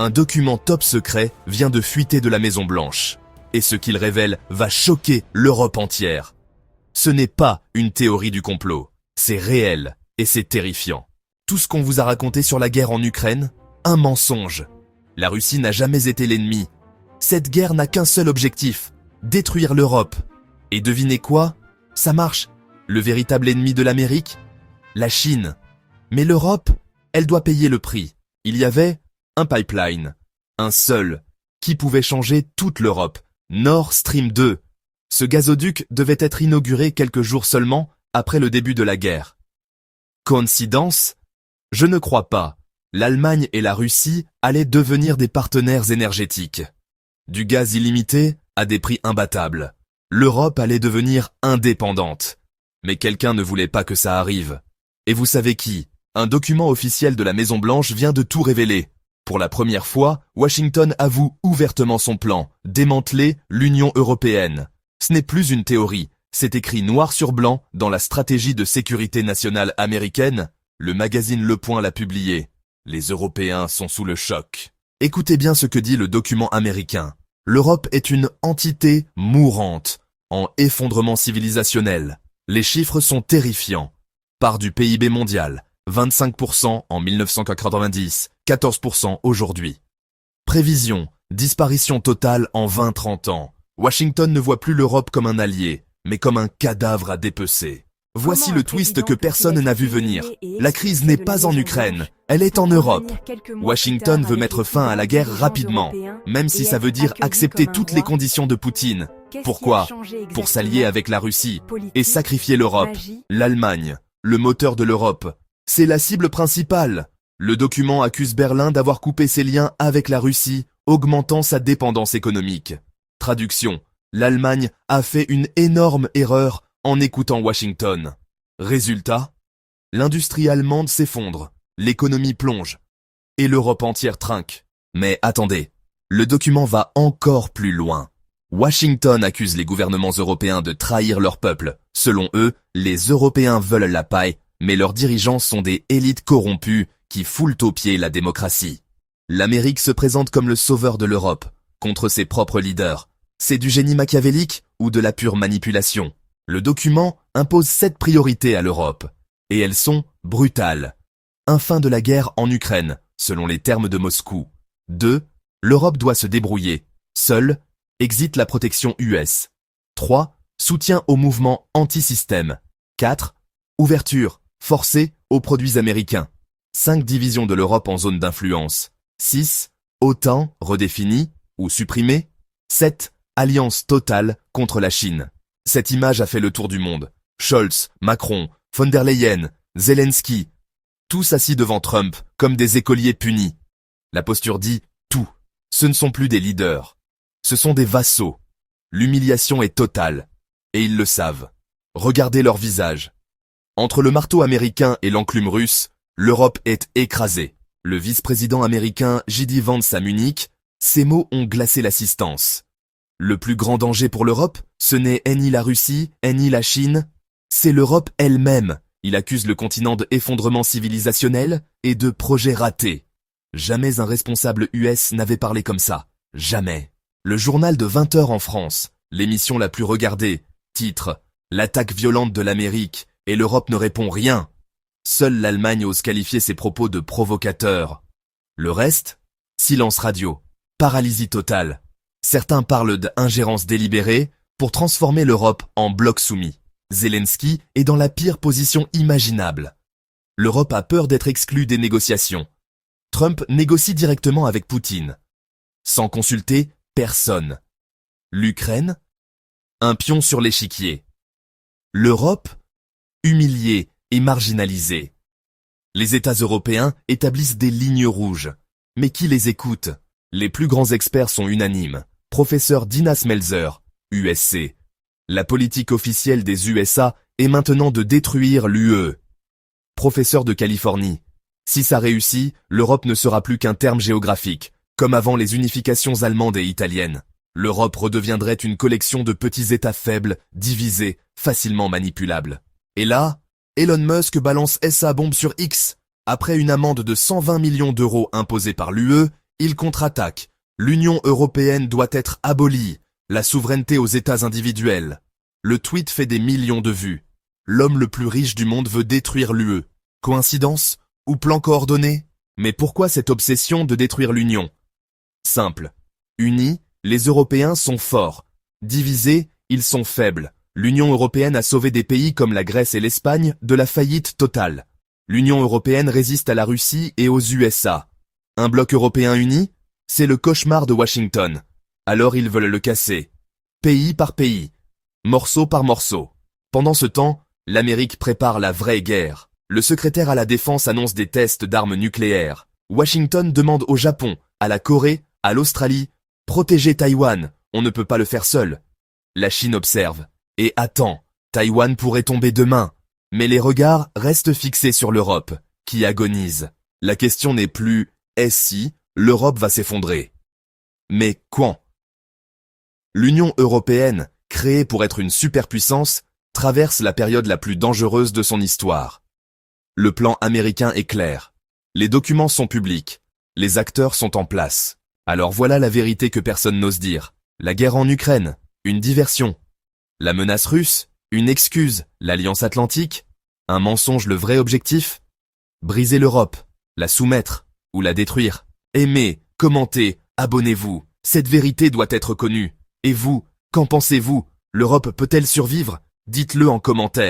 Un document top secret vient de fuiter de la Maison-Blanche. Et ce qu'il révèle va choquer l'Europe entière. Ce n'est pas une théorie du complot, c'est réel et c'est terrifiant. Tout ce qu'on vous a raconté sur la guerre en Ukraine, un mensonge. La Russie n'a jamais été l'ennemi. Cette guerre n'a qu'un seul objectif, détruire l'Europe. Et devinez quoi? Ça marche. Le véritable ennemi de l'Amérique? La Chine. Mais l'Europe, elle doit payer le prix. Il y avait un pipeline, un seul, qui pouvait changer toute l'Europe. Nord Stream 2. Ce gazoduc devait être inauguré quelques jours seulement après le début de la guerre. Coïncidence? Je ne crois pas. L'Allemagne et la Russie allaient devenir des partenaires énergétiques. Du gaz illimité à des prix imbattables. L'Europe allait devenir indépendante. Mais quelqu'un ne voulait pas que ça arrive. Et vous savez qui? Un document officiel de la Maison-Blanche vient de tout révéler. Pour la première fois, Washington avoue ouvertement son plan, démanteler l'Union européenne. Ce n'est plus une théorie, c'est écrit noir sur blanc dans la stratégie de sécurité nationale américaine. Le magazine Le Point l'a publié. Les Européens sont sous le choc. Écoutez bien ce que dit le document américain. L'Europe est une entité mourante, en effondrement civilisationnel. Les chiffres sont terrifiants. Part du PIB mondial, 25% en 1990, 14% aujourd'hui. Prévision, disparition totale en 20-30 ans. Washington ne voit plus l'Europe comme un allié, mais comme un cadavre à dépecer. Voici le twist que personne n'a vu venir. La crise n'est pas en Ukraine, elle est en Europe. Washington veut mettre fin à la guerre rapidement, même si ça veut dire accepter toutes les conditions de Poutine. Pourquoi? Pour s'allier avec la Russie et sacrifier l'Europe, l'Allemagne, le moteur de l'Europe. C'est la cible principale. Le document accuse Berlin d'avoir coupé ses liens avec la Russie, augmentant sa dépendance économique. Traduction. L'Allemagne a fait une énorme erreur en écoutant Washington. Résultat, l'industrie allemande s'effondre, l'économie plonge, et l'Europe entière trinque. Mais attendez, le document va encore plus loin. Washington accuse les gouvernements européens de trahir leur peuple. Selon eux, les Européens veulent la paix, mais leurs dirigeants sont des élites corrompues qui foulent aux pieds la démocratie. L'Amérique se présente comme le sauveur de l'Europe, contre ses propres leaders. C'est du génie machiavélique ou de la pure manipulation? Le document impose 7 priorités à l'Europe, et elles sont brutales. 1. Fin de la guerre en Ukraine, selon les termes de Moscou. 2. L'Europe doit se débrouiller. Seule, exit la protection US. 3. Soutien au mouvement anti-système. 4. Ouverture forcée aux produits américains. 5. Division de l'Europe en zone d'influence. 6. OTAN redéfinie ou supprimée. 7. Alliance totale contre la Chine. Cette image a fait le tour du monde. Scholz, Macron, von der Leyen, Zelensky, tous assis devant Trump comme des écoliers punis. La posture dit tout. Ce ne sont plus des leaders. Ce sont des vassaux. L'humiliation est totale. Et ils le savent. Regardez leur visage. Entre le marteau américain et l'enclume russe, l'Europe est écrasée. Le vice-président américain J.D. Vance à Munich, ces mots ont glacé l'assistance. Le plus grand danger pour l'Europe, ce n'est ni la Russie, ni la Chine, c'est l'Europe elle-même. Il accuse le continent d'effondrement civilisationnel et de projets ratés. Jamais un responsable US n'avait parlé comme ça. Jamais. Le journal de 20 heures en France, l'émission la plus regardée, titre « L'attaque violente de l'Amérique et l'Europe ne répond rien ». Seule l'Allemagne ose qualifier ses propos de provocateurs. Le reste, silence radio, paralysie totale. Certains parlent d'ingérence délibérée pour transformer l'Europe en bloc soumis. Zelensky est dans la pire position imaginable. L'Europe a peur d'être exclue des négociations. Trump négocie directement avec Poutine, sans consulter personne. L'Ukraine, un pion sur l'échiquier. L'Europe, humiliée et marginalisée. Les États européens établissent des lignes rouges. Mais qui les écoute? Les plus grands experts sont unanimes. Professeur Dina Smelzer, USC. La politique officielle des USA est maintenant de détruire l'UE. Professeur de Californie. Si ça réussit, l'Europe ne sera plus qu'un terme géographique, comme avant les unifications allemandes et italiennes. L'Europe redeviendrait une collection de petits États faibles, divisés, facilement manipulables. Et là, Elon Musk balance sa bombe sur X. Après une amende de 120 millions d'euros imposée par l'UE, Il contre-attaque. L'Union européenne doit être abolie. La souveraineté aux États individuels. Le tweet fait des millions de vues. L'homme le plus riche du monde veut détruire l'UE. Coïncidence? Ou plan coordonné? Mais pourquoi cette obsession de détruire l'Union? Simple. Unis, les Européens sont forts. Divisés, ils sont faibles. L'Union européenne a sauvé des pays comme la Grèce et l'Espagne de la faillite totale. L'Union européenne résiste à la Russie et aux USA. Un bloc européen uni? C'est le cauchemar de Washington. Alors ils veulent le casser. Pays par pays. Morceau par morceau. Pendant ce temps, l'Amérique prépare la vraie guerre. Le secrétaire à la défense annonce des tests d'armes nucléaires. Washington demande au Japon, à la Corée, à l'Australie, protéger Taïwan, on ne peut pas le faire seul. La Chine observe. Et attend, Taïwan pourrait tomber demain. Mais les regards restent fixés sur l'Europe, qui agonise. La question n'est plus « est-ce si l'Europe va s'effondrer ?» Mais quand? L'Union européenne, créée pour être une superpuissance, traverse la période la plus dangereuse de son histoire. Le plan américain est clair. Les documents sont publics. Les acteurs sont en place. Alors voilà la vérité que personne n'ose dire. La guerre en Ukraine, une diversion. La menace russe, une excuse. L'Alliance Atlantique, un mensonge le vrai objectif. Briser l'Europe, la soumettre ou la détruire. Aimez, commentez, abonnez-vous. Cette vérité doit être connue. Et vous, qu'en pensez-vous? L'Europe peut-elle survivre? Dites-le en commentaire.